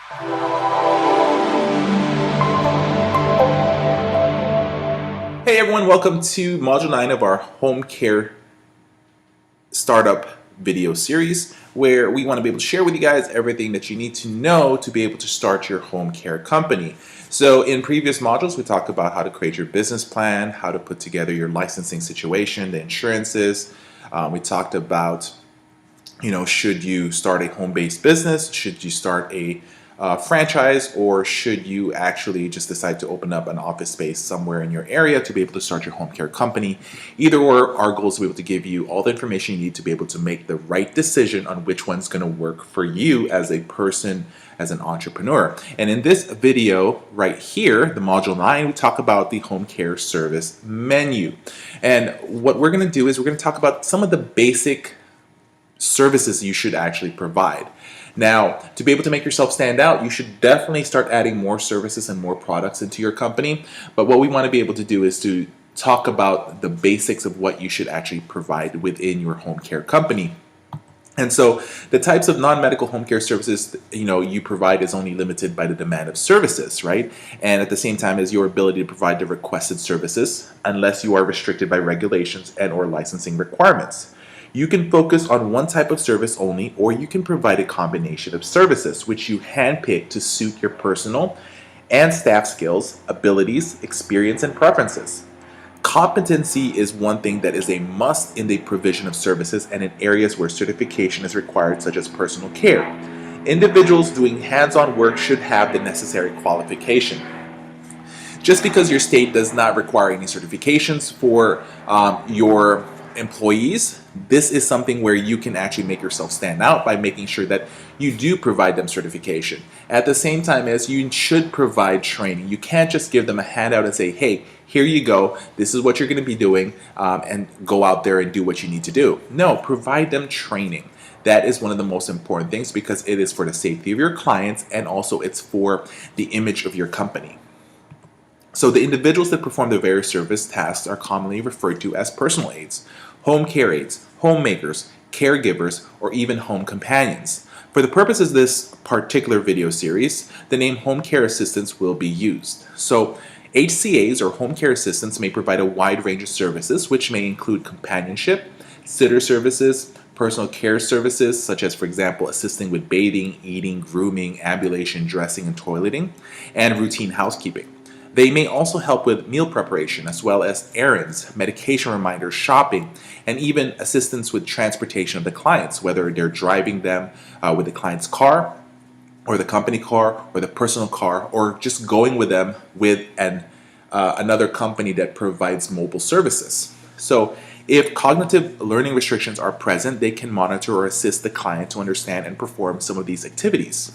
Hey everyone, welcome to Module 9 of our Home Care Startup video series, where we want to be able to share with you guys everything that you need to know to be able to start your home care company. So in previous modules, we talked about how to create your business plan, how to put together your licensing situation, the insurances. We talked about, should you start a home-based business? Should you start a franchise, or should you actually just decide to open up an office space somewhere in your area to be able to start your home care company? Either or, our goal is to be able to give you all the information you need to be able to make the right decision on which one's going to work for you as a person, as an entrepreneur. And in this video right here, the Module 9, we talk about the home care service menu. And what we're going to do is we're going to talk about some of the basic services you should actually provide. Now, to be able to make yourself stand out, you should definitely start adding more services and more products into your company. But what we want to be able to do is to talk about the basics of what you should actually provide within your home care company. And so the types of non-medical home care services you provide is only limited by the demand of services, right? And at the same time as your ability to provide the requested services, unless you are restricted by regulations and or licensing requirements. You can focus on one type of service only, or you can provide a combination of services which you handpick to suit your personal and staff skills, abilities, experience, and preferences. Competency is one thing that is a must in the provision of services and in areas where certification is required, such as personal care. Individuals doing hands-on work should have the necessary qualification. Just because your state does not require any certifications for your employees, this is something where you can actually make yourself stand out by making sure that you do provide them certification. At the same time as you should provide training. You can't just give them a handout and say, hey, here you go, this is what you're going to be doing, and go out there and do what you need to do. No, provide them training. That is one of the most important things, because it is for the safety of your clients, and also it's for the image of your company. So the individuals that perform the various service tasks are commonly referred to as personal aides, home care aides, homemakers, caregivers, or even home companions. For the purposes of this particular video series, the name home care assistants will be used. So HCAs, or home care assistants, may provide a wide range of services, which may include companionship, sitter services, personal care services, such as, for example, assisting with bathing, eating, grooming, ambulation, dressing, and toileting, and routine housekeeping. They may also help with meal preparation, as well as errands, medication reminders, shopping, and even assistance with transportation of the clients, whether they're driving them with the client's car, or the company car, or the personal car, or just going with them with another company that provides mobile services. So if cognitive learning restrictions are present, they can monitor or assist the client to understand and perform some of these activities.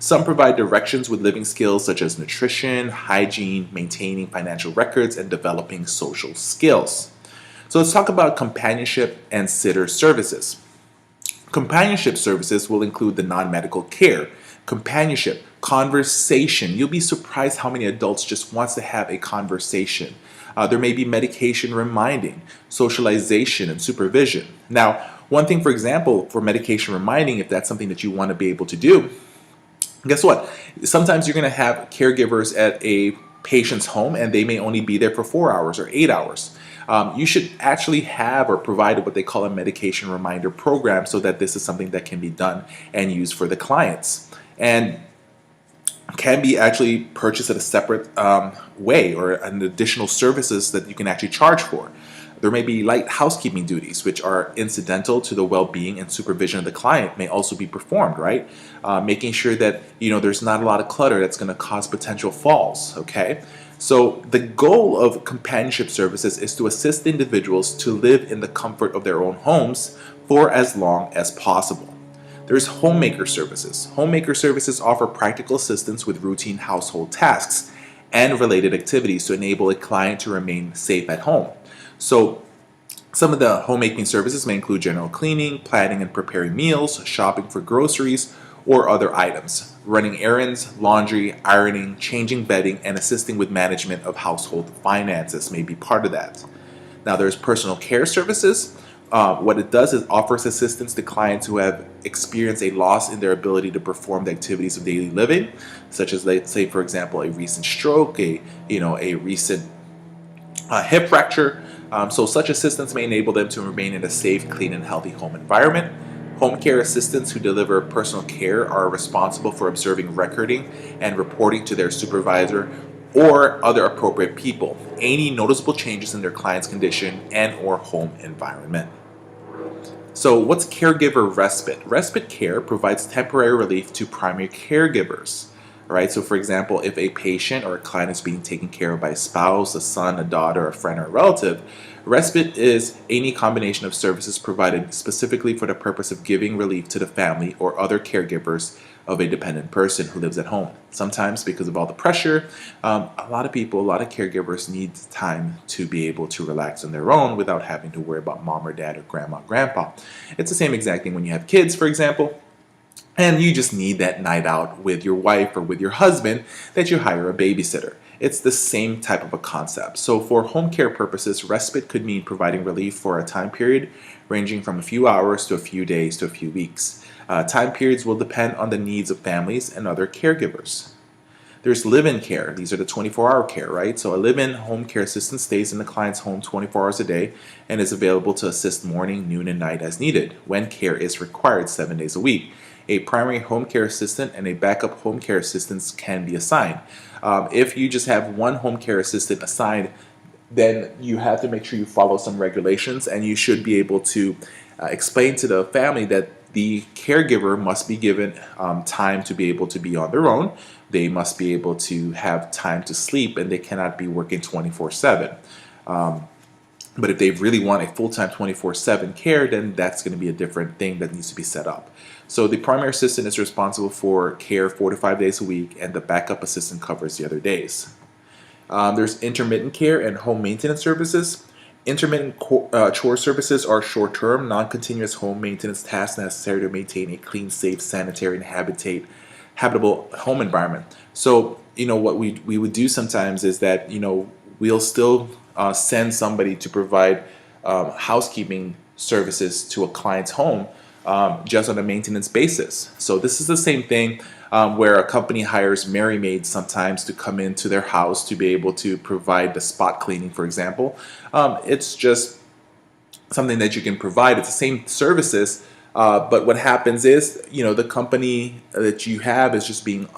Some provide directions with living skills such as nutrition, hygiene, maintaining financial records, and developing social skills. So let's talk about companionship and sitter services. Companionship services will include the non-medical care, companionship, conversation. You'll be surprised how many adults just wants to have a conversation. There may be medication reminding, socialization, and supervision. Now, one thing, for example, for medication reminding, if that's something that you want to be able to do, guess what? Sometimes you're going to have caregivers at a patient's home, and they may only be there for 4 hours or 8 hours. You should actually have or provide what they call a medication reminder program, so that this is something that can be done and used for the clients, and can be actually purchased at a separate way, or an additional services that you can actually charge for. There may be light housekeeping duties, which are incidental to the well-being and supervision of the client, may also be performed, right? Making sure that there's not a lot of clutter that's going to cause potential falls, okay? So the goal of companionship services is to assist individuals to live in the comfort of their own homes for as long as possible. There's Homemaker Services. Homemaker Services offer practical assistance with routine household tasks and related activities to enable a client to remain safe at home. So some of the homemaking services may include general cleaning, planning and preparing meals, shopping for groceries or other items, running errands, laundry, ironing, changing bedding, and assisting with management of household finances may be part of that. Now there's personal care services. What it does is offers assistance to clients who have experienced a loss in their ability to perform the activities of daily living, such as, let's say, for example, a recent stroke, a recent hip fracture. So such assistance may enable them to remain in a safe, clean, and healthy home environment. Home care assistants who deliver personal care are responsible for observing, recording, and reporting to their supervisor or other appropriate people any noticeable changes in their client's condition and or home environment. So what's caregiver respite? Respite care provides temporary relief to primary caregivers. All right, so for example, if a patient or a client is being taken care of by a spouse, a son, a daughter, a friend, or a relative, respite is any combination of services provided specifically for the purpose of giving relief to the family or other caregivers of a dependent person who lives at home. Sometimes, because of all the pressure, a lot of people, a lot of caregivers need time to be able to relax on their own without having to worry about mom or dad or grandma, grandpa. It's the same exact thing when you have kids, for example, and you just need that night out with your wife or with your husband that you hire a babysitter. It's the same type of a concept. So for home care purposes, respite could mean providing relief for a time period ranging from a few hours to a few days to a few weeks. Time periods will depend on the needs of families and other caregivers. There's live-in care. These are the 24-hour care, right? So a live-in home care assistant stays in the client's home 24 hours a day and is available to assist morning, noon, and night as needed when care is required 7 days a week. A primary home care assistant and a backup home care assistant can be assigned. If you just have one home care assistant assigned, then you have to make sure you follow some regulations, and you should be able to explain to the family that the caregiver must be given time to be able to be on their own. They must be able to have time to sleep, and they cannot be working 24/7. But if they really want a full-time 24/7 care, then that's going to be a different thing that needs to be set up. So the primary assistant is responsible for care 4 to 5 days a week, and the backup assistant covers the other days. There's intermittent care and home maintenance services. Intermittent chore services are short-term, non-continuous home maintenance tasks necessary to maintain a clean, safe, sanitary, and habitable home environment. So, what we would do sometimes is that, we'll still send somebody to provide housekeeping services to a client's home just on a maintenance basis. So this is the same thing where a company hires Mary Maids sometimes to come into their house to be able to provide the spot cleaning, for example. It's just something that you can provide. It's the same services, but what happens is, the company that you have is just being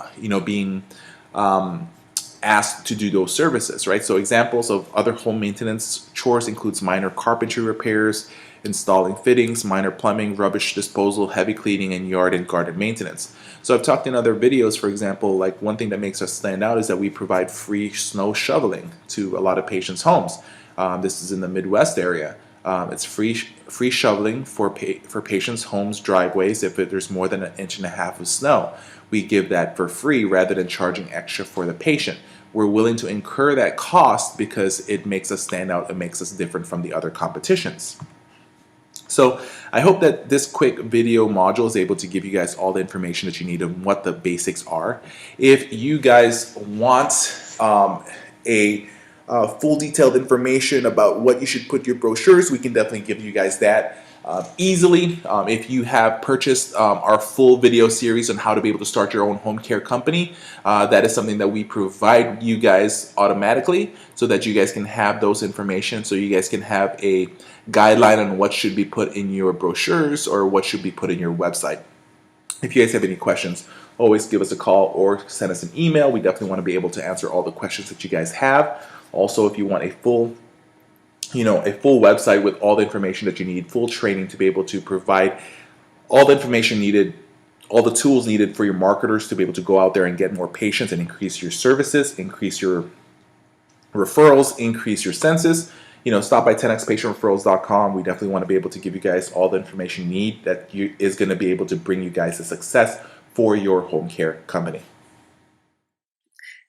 asked to do those services, right? So examples of other home maintenance chores includes minor carpentry repairs, installing fittings, minor plumbing, rubbish disposal, heavy cleaning, and yard and garden maintenance. So I've talked in other videos, for example, like one thing that makes us stand out is that we provide free snow shoveling to a lot of patients' homes. This is in the Midwest area. It's free shoveling for patients' homes' driveways if there's more than 1.5 inches of snow. We give that for free rather than charging extra for the patient. We're willing to incur that cost because it makes us stand out and makes us different from the other competitions. So I hope that this quick video module is able to give you guys all the information that you need and what the basics are. If you guys want a full detailed information about what you should put your brochures, we can definitely give you guys that easily. If you have purchased our full video series on how to be able to start your own home care company, that is something that we provide you guys automatically so that you guys can have those information, so you guys can have a guideline on what should be put in your brochures or what should be put in your website. If you guys have any questions, always give us a call or send us an email. We definitely want to be able to answer all the questions that you guys have. Also, if you want a full website with all the information that you need, full training to be able to provide all the information needed, all the tools needed for your marketers to be able to go out there and get more patients and increase your services, increase your referrals, increase your census, stop by 10xpatientreferrals.com. We definitely want to be able to give you guys all the information you need that is going to be able to bring you guys the success for your home care company.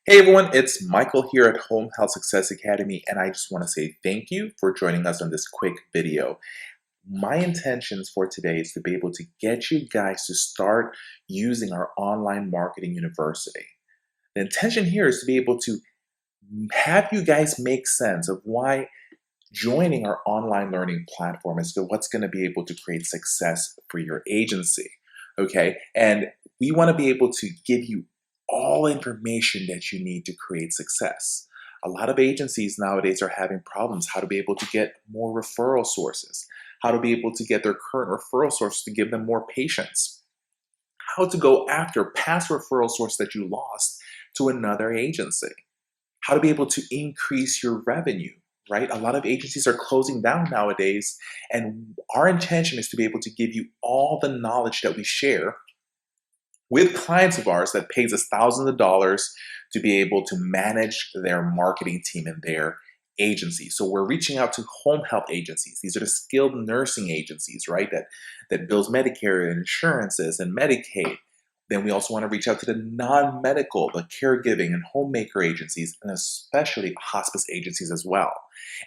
Hey everyone, it's Michael here at Home Health Success Academy, and I just want to say thank you for joining us on this quick video. My intentions for today is to be able to get you guys to start using our online marketing university. The intention here is to be able to have you guys make sense of why joining our online learning platform is what's going to be able to create success for your agency. Okay. And we want to be able to give you all information that you need to create success. A lot of agencies nowadays are having problems how to be able to get more referral sources, how to be able to get their current referral source to give them more patients, how to go after past referral source that you lost to another agency, how to be able to increase your revenue, right? A lot of agencies are closing down nowadays, and our intention is to be able to give you all the knowledge that we share with clients of ours that pays us thousands of dollars to be able to manage their marketing team in their agency. So we're reaching out to home health agencies. These are the skilled nursing agencies, right? That bills Medicare and insurances and Medicaid. Then we also want to reach out to the non-medical, the caregiving and homemaker agencies, and especially hospice agencies as well.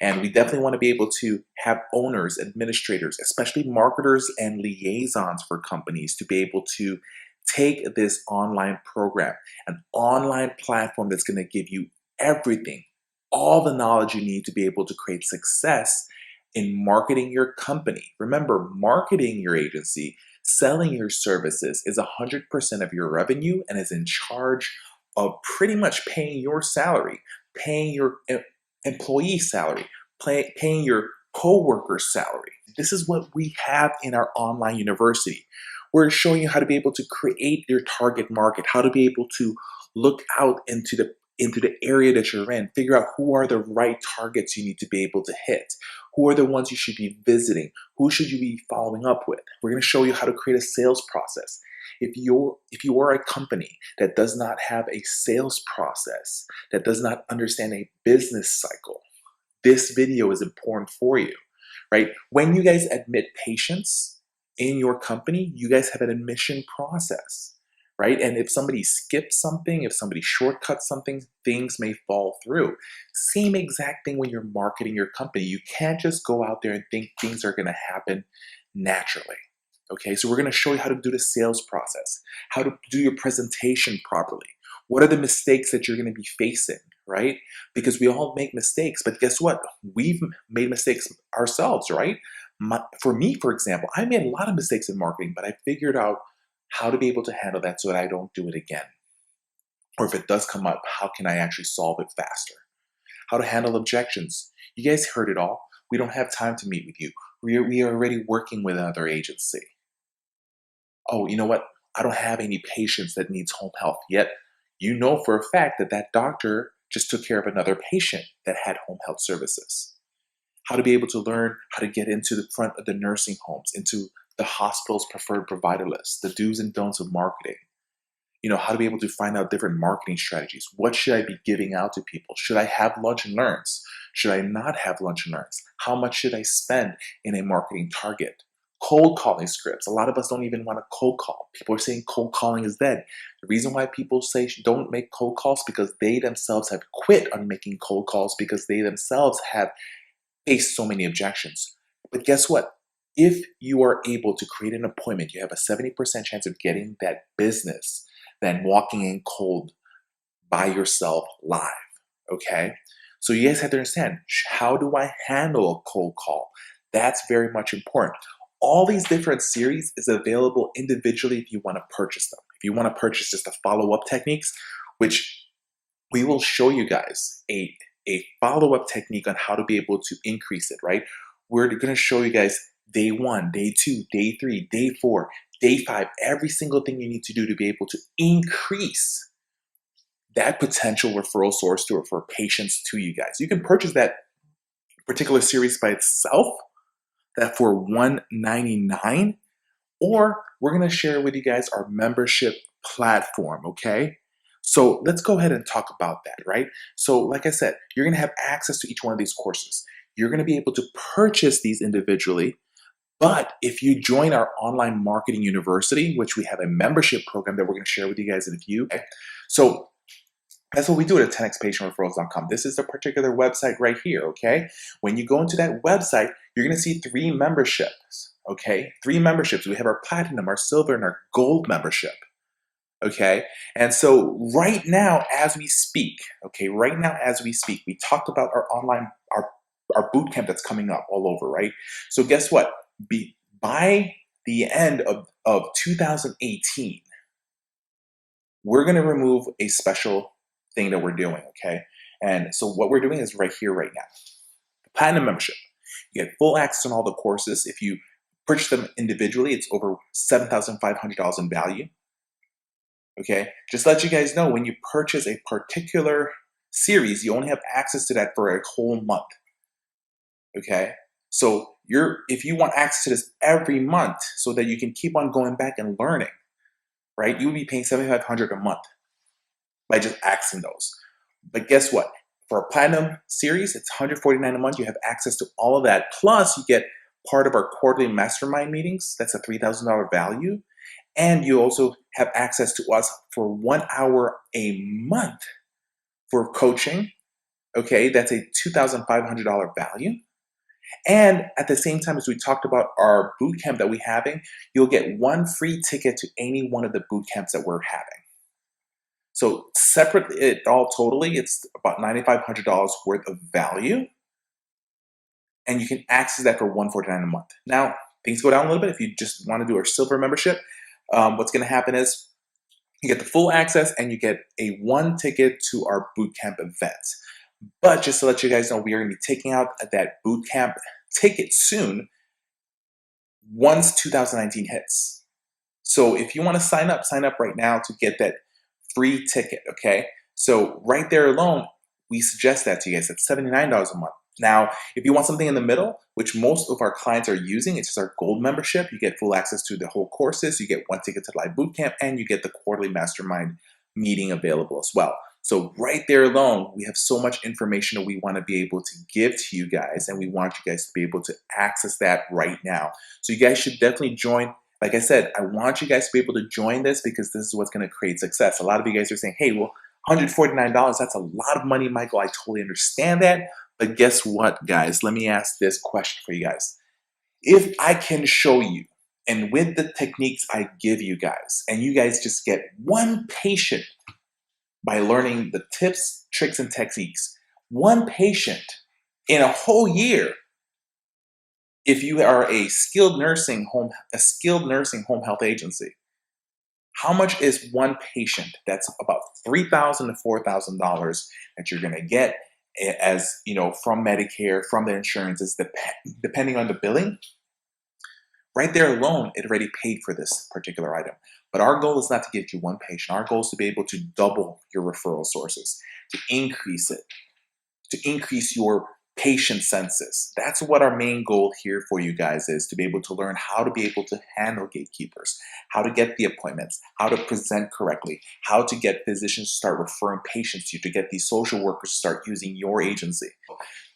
And we definitely want to be able to have owners, administrators, especially marketers and liaisons for companies to be able to take this online program, an online platform that's going to give you everything, all the knowledge you need to be able to create success in marketing your company. Remember, marketing your agency, selling your services is 100% of your revenue and is in charge of pretty much paying your salary, paying your employee salary, paying your co-worker's salary. This is what we have in our online university. We're showing you how to be able to create your target market, how to be able to look out into the area that you're in, figure out who are the right targets you need to be able to hit, who are the ones you should be visiting, who should you be following up with. We're going to show you how to create a sales process. If you are a company that does not have a sales process, that does not understand a business cycle, this video is important for you, right? When you guys admit patients in your company, you guys have an admission process, right? And if somebody skips something, if somebody shortcuts something, things may fall through. Same exact thing when you're marketing your company. You can't just go out there and think things are going to happen naturally. Okay, so we're going to show you how to do the sales process, how to do your presentation properly. What are the mistakes that you're going to be facing, right? Because we all make mistakes, but guess what? We've made mistakes ourselves, right? For me, for example, I made a lot of mistakes in marketing, but I figured out how to be able to handle that so that I don't do it again. Or if it does come up, how can I actually solve it faster? How to handle objections. You guys heard it all. We don't have time to meet with you. We are already working with another agency. Oh, you know what? I don't have any patients that needs home health yet. You know for a fact that that doctor just took care of another patient that had home health services. How to be able to learn how to get into the front of the nursing homes, into the hospital's preferred provider list, the do's and don'ts of marketing. You know, how to be able to find out different marketing strategies. What should I be giving out to people? Should I have lunch and learns? Should I not have lunch and learns? How much should I spend in a marketing target? Cold calling scripts. A lot of us don't even want to cold call. People are saying cold calling is dead. The reason why people say don't make cold calls because they themselves have quit on making cold calls because they themselves have face so many objections. But guess what? If you are able to create an appointment, you have a 70% chance of getting that business than walking in cold by yourself live. Okay? So you guys have to understand, how do I handle a cold call? That's very much important. All these different series is available individually if you want to purchase them. If you want to purchase just the follow-up techniques, which we will show you guys a follow-up technique on how to be able to increase it, right? We're going to show you guys day 1, day 2, day 3, day 4, day 5, every single thing you need to do to be able to increase that potential referral source to refer patients to you guys. You can purchase that particular series by itself, that for $199, or we're going to share with you guys our membership platform, okay? So let's go ahead and talk about that, right? So like I said, you're going to have access to each one of these courses. You're going to be able to purchase these individually, but if you join our online marketing university, which we have a membership program that we're going to share with you guys in a few, okay? So that's what we do at 10xpatientreferrals.com. This is the particular website right here, okay? When you go into that website, you're going to see 3 memberships, okay? 3 memberships. We have our platinum, our silver, and our gold membership, okay? And so right now, as we speak, okay, right now as we speak, we talked about our our boot camp that's coming up all over, right? So guess what? By the end of 2018, we're going to remove a special thing that we're doing, okay? And so what we're doing is right here, right now. The Platinum membership. You get full access on all the courses. If you purchase them individually, it's over $7,500 in value, okay? Just to let you guys know, when you purchase a particular series, you only have access to that for a whole month, okay? So if you want access to this every month so that you can keep on going back and learning, right? You would be paying $7,500 a month by just accessing those. But guess what? For a Platinum series, it's $149 a month. You have access to all of that. Plus, you get part of our quarterly mastermind meetings. That's a $3,000 value. And you also have access to us for 1 hour a month for coaching. Okay, that's a $2,500 value. And at the same time, as we talked about our boot camp that we're having, you'll get 1 free ticket to any one of the boot camps that we're having. So separate it all totally, it's about $9,500 worth of value. And you can access that for $149 a month. Now, things go down a little bit. If you just want to do our silver membership, what's going to happen is you get the full access and you get a 1 ticket to our bootcamp events. But just to let you guys know, we are going to be taking out that bootcamp ticket soon once 2019 hits. So if you want to sign up right now to get that free ticket, okay? So right there alone, we suggest that to you guys. That's $79 a month. Now, if you want something in the middle, which most of our clients are using, it's just our gold membership. You get full access to the whole courses, you get 1 ticket to live bootcamp, and you get the quarterly mastermind meeting available as well. So right there alone, we have so much information that we want to be able to give to you guys, and we want you guys to be able to access that right now. So you guys should definitely join. Like I said, I want you guys to be able to join this because this is what's going to create success. A lot of you guys are saying, hey, well, $149, that's a lot of money, Michael. I totally understand that. But guess what, guys? Let me ask this question for you guys. If I can show you, and with the techniques I give you guys, and you guys just get 1 patient by learning the tips, tricks, and techniques, 1 patient in a whole year, if you are a skilled nursing home health agency, how much is 1 patient? That's about $3,000 to $4,000 that you're going to get, as you know, from Medicare, from the insurances, depending on the billing. Right there alone, it already paid for this particular item. But our goal is not to get you 1 patient. Our goal is to be able to double your referral sources, to increase it, to increase your patient census. That's what our main goal here for you guys is, to be able to learn how to be able to handle gatekeepers, how to get the appointments, how to present correctly, how to get physicians to start referring patients to you, to get these social workers to start using your agency.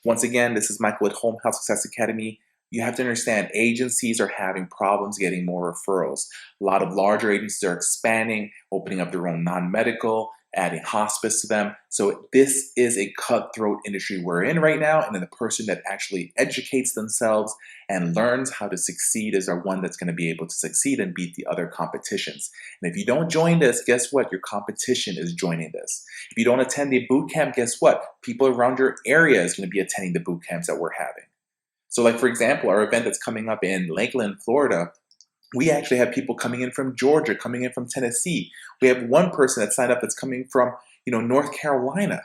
Once again, this is Michael at Home Health Success Academy. You have to understand, agencies are having problems getting more referrals. A lot of larger agencies are expanding, opening up their own non-medical, adding hospice to them. So this is a cutthroat industry we're in right now, and then the person that actually educates themselves and learns how to succeed is our one that's going to be able to succeed and beat the other competitions. And if you don't join this, guess what? Your competition is joining this. If you don't attend the boot camp, guess what? People around your area is going to be attending the boot camps that we're having. So like, for example, our event that's coming up in Lakeland, Florida, we actually have people coming in from Georgia, coming in from Tennessee. We have 1 person that signed up that's coming from, North Carolina.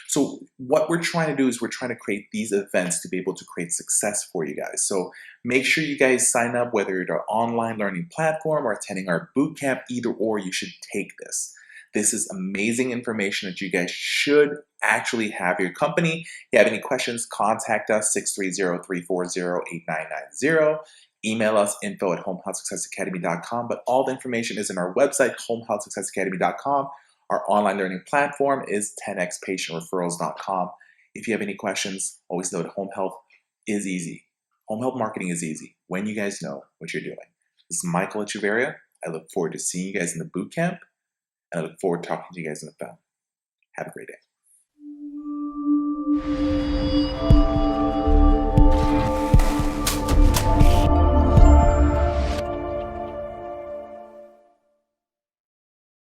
So what we're trying to do is we're trying to create these events to be able to create success for you guys. So make sure you guys sign up, whether you're an online learning platform or attending our boot camp, either or, you should take this. This is amazing information that you guys should actually have your company. If you have any questions, contact us, 630-340-8990. Email us, info@homehealthsuccessacademy.com. But all the information is in our website, homehealthsuccessacademy.com. Our online learning platform is 10xpatientreferrals.com. If you have any questions, always know that home health is easy. Home health marketing is easy when you guys know what you're doing. This is Michael Echeverria. I look forward to seeing you guys in the boot camp, and I look forward to talking to you guys on the phone. Have a great day.